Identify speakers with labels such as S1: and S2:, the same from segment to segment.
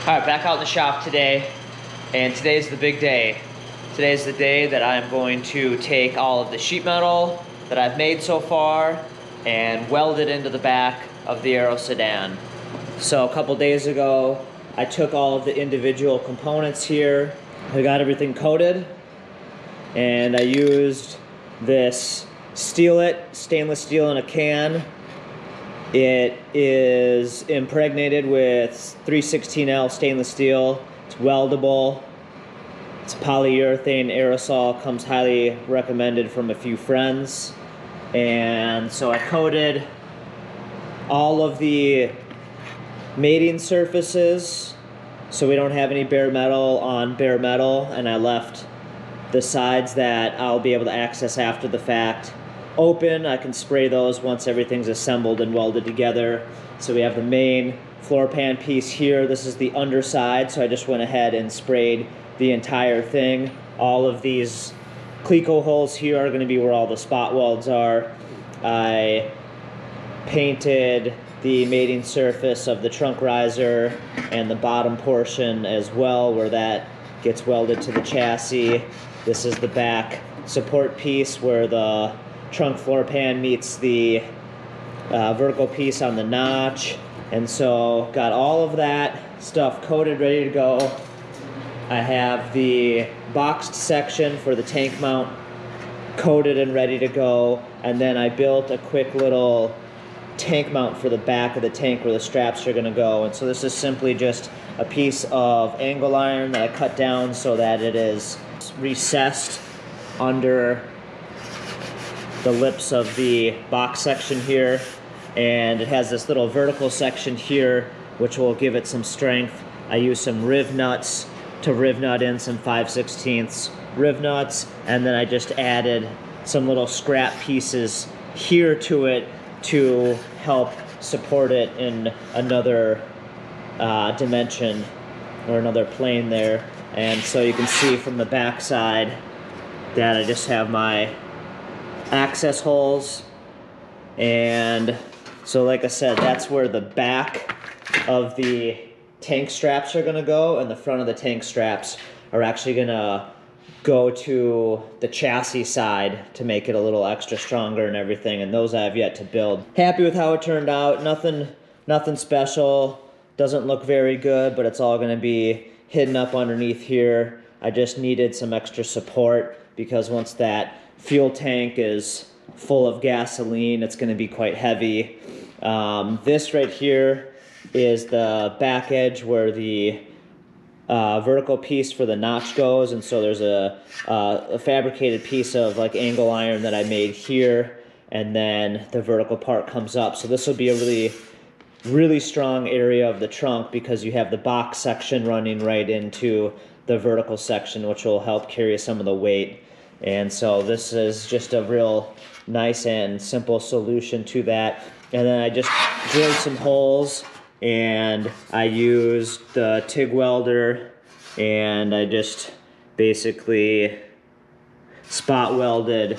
S1: All right, back out in the shop today, and today's the big day. Today's the day that I'm going to take all of the sheet metal that I've made so far and weld it into the back of the AeroSedan. So a couple days ago, I took all of the individual components here. I got everything coated, and I used this stainless steel in a can. It is impregnated with 316L stainless steel. It's weldable. It's polyurethane aerosol, comes highly recommended from a few friends. And so I coated all of the mating surfaces so we don't have any bare metal on bare metal, and I left the sides that I'll be able to access after the fact open. I can spray those once everything's assembled and welded together. So we have the main floor pan piece here. This is the underside, so I just went ahead and sprayed the entire thing. All of these cleco holes here are going to be where all the spot welds are. I painted the mating surface of the trunk riser and the bottom portion as well, where that gets welded to the chassis. This is the back support piece where the trunk floor pan meets the vertical piece on the notch. And so got all of that stuff coated, ready to go. I have the boxed section for the tank mount coated and ready to go. And then I built a quick little tank mount for the back of the tank where the straps are going to go. And so this is simply just a piece of angle iron that I cut down so that it is recessed under the lips of the box section here, and it has this little vertical section here which will give it some strength. I use some riv nuts to riv nut in some 5/16 riv nuts, and then I just added some little scrap pieces here to it to help support it in another dimension or another plane there. And so you can see from the back side that I just have my access holes. And so like I said, that's where the back of the tank straps are going to go, and the front of the tank straps are actually going to go to the chassis side to make it a little extra stronger and everything, and those I have yet to build. Happy with how it turned out. Nothing special. Doesn't look very good, but it's all going to be hidden up underneath here. I just needed some extra support because once that fuel tank is full of gasoline, it's going to be quite heavy. This right here is the back edge where the vertical piece for the notch goes, and so there's a fabricated piece of like angle iron that I made here, and then the vertical part comes up. So this will be a really strong area of the trunk because you have the box section running right into the vertical section, which will help carry some of the weight. And so this is just a real nice and simple solution to that. And then I just drilled some holes, and I used the TIG welder, and I just basically spot welded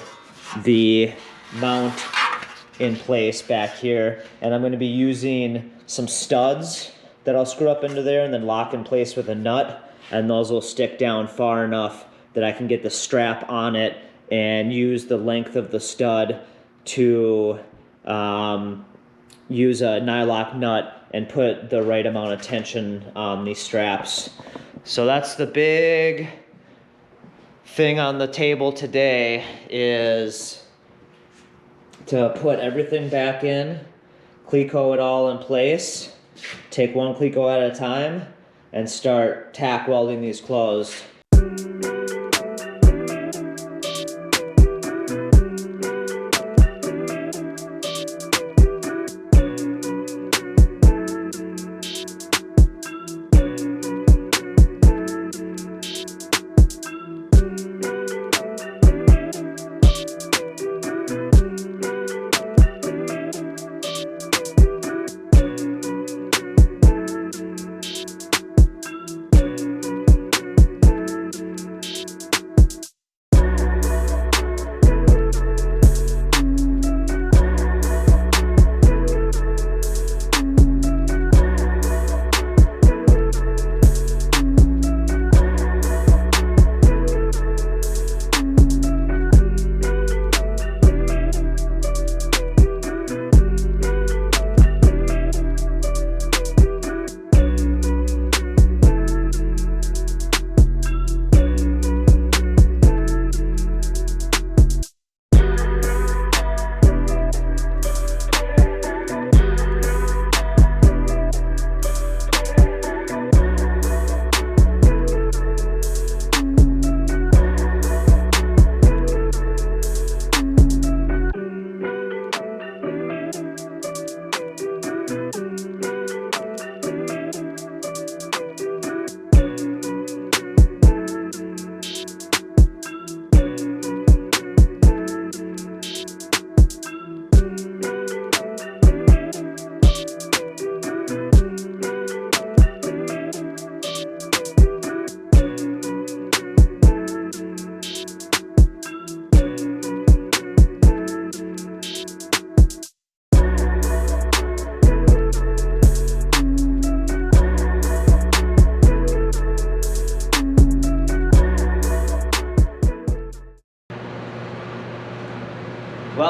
S1: the mount in place back here. And I'm going to be using some studs that I'll screw up into there and then lock in place with a nut, and those will stick down far enough that I can get the strap on it and use the length of the stud to use a nylock nut and put the right amount of tension on these straps. So that's the big thing on the table today, is to put everything back in, cleco it all in place, take one cleco at a time, and start tack welding these closed.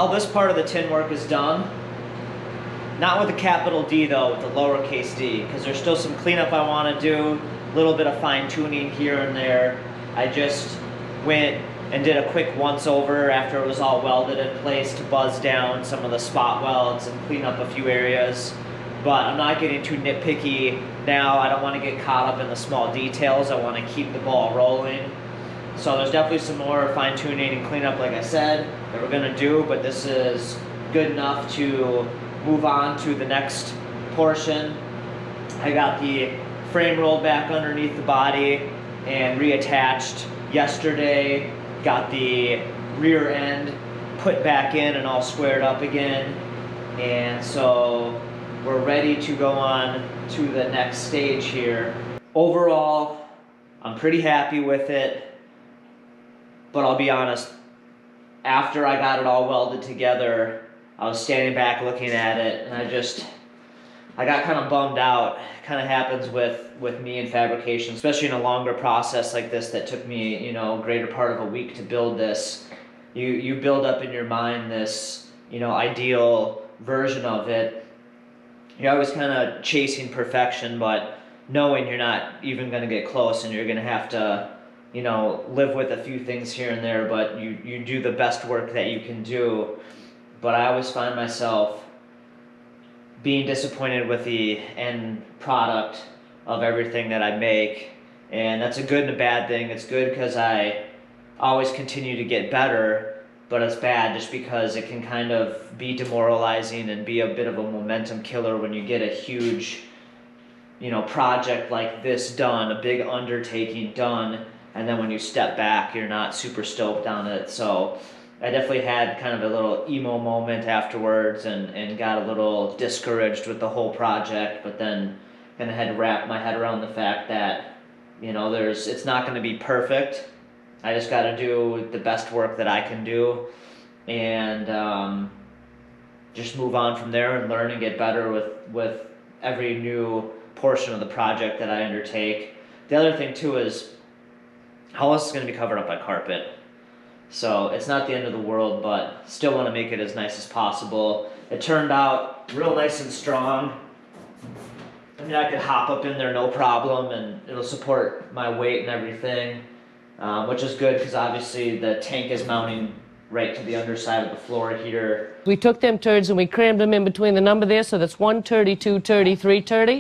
S1: Well, this part of the tin work is done. Not with a capital D though, with the lowercase d, because there's still some cleanup I want to do, a little bit of fine tuning here and there. I just went and did a quick once over after it was all welded in place to buzz down some of the spot welds and clean up a few areas. But I'm not getting too nitpicky now. I don't want to get caught up in the small details. I want to keep the ball rolling. So there's definitely some more fine tuning and cleanup, like I said, that we're gonna do, but this is good enough to move on to the next portion. I got the frame rolled back underneath the body and reattached yesterday. Got the rear end put back in and all squared up again. And so we're ready to go on to the next stage here. Overall, I'm pretty happy with it. But I'll be honest, after I got it all welded together, I was standing back looking at it, and I got kind of bummed out. It kind of happens with me in fabrication, especially in a longer process like this that took me, a greater part of a week to build this. You build up in your mind this, ideal version of it. You're always kind of chasing perfection, but knowing you're not even going to get close, and you're going to have to live with a few things here and there, but you do the best work that you can do. But I always find myself being disappointed with the end product of everything that I make. And that's a good and a bad thing. It's good because I always continue to get better, but it's bad just because it can kind of be demoralizing and be a bit of a momentum killer when you get a huge, project like this done, a big undertaking done, and then when you step back, you're not super stoked on it. So I definitely had kind of a little emo moment afterwards and got a little discouraged with the whole project, but then kind of had to wrap my head around the fact that, it's not going to be perfect. I just got to do the best work that I can do and just move on from there and learn and get better with every new portion of the project that I undertake. The other thing too is, how else is going to be covered up by carpet? So it's not the end of the world, but still want to make it as nice as possible. It turned out real nice and strong. I mean, I could hop up in there no problem, and it'll support my weight and everything, which is good because obviously the tank is mounting right to the underside of the floor here.
S2: We took them turds and we crammed them in between the number there, so that's 132, 33, 30.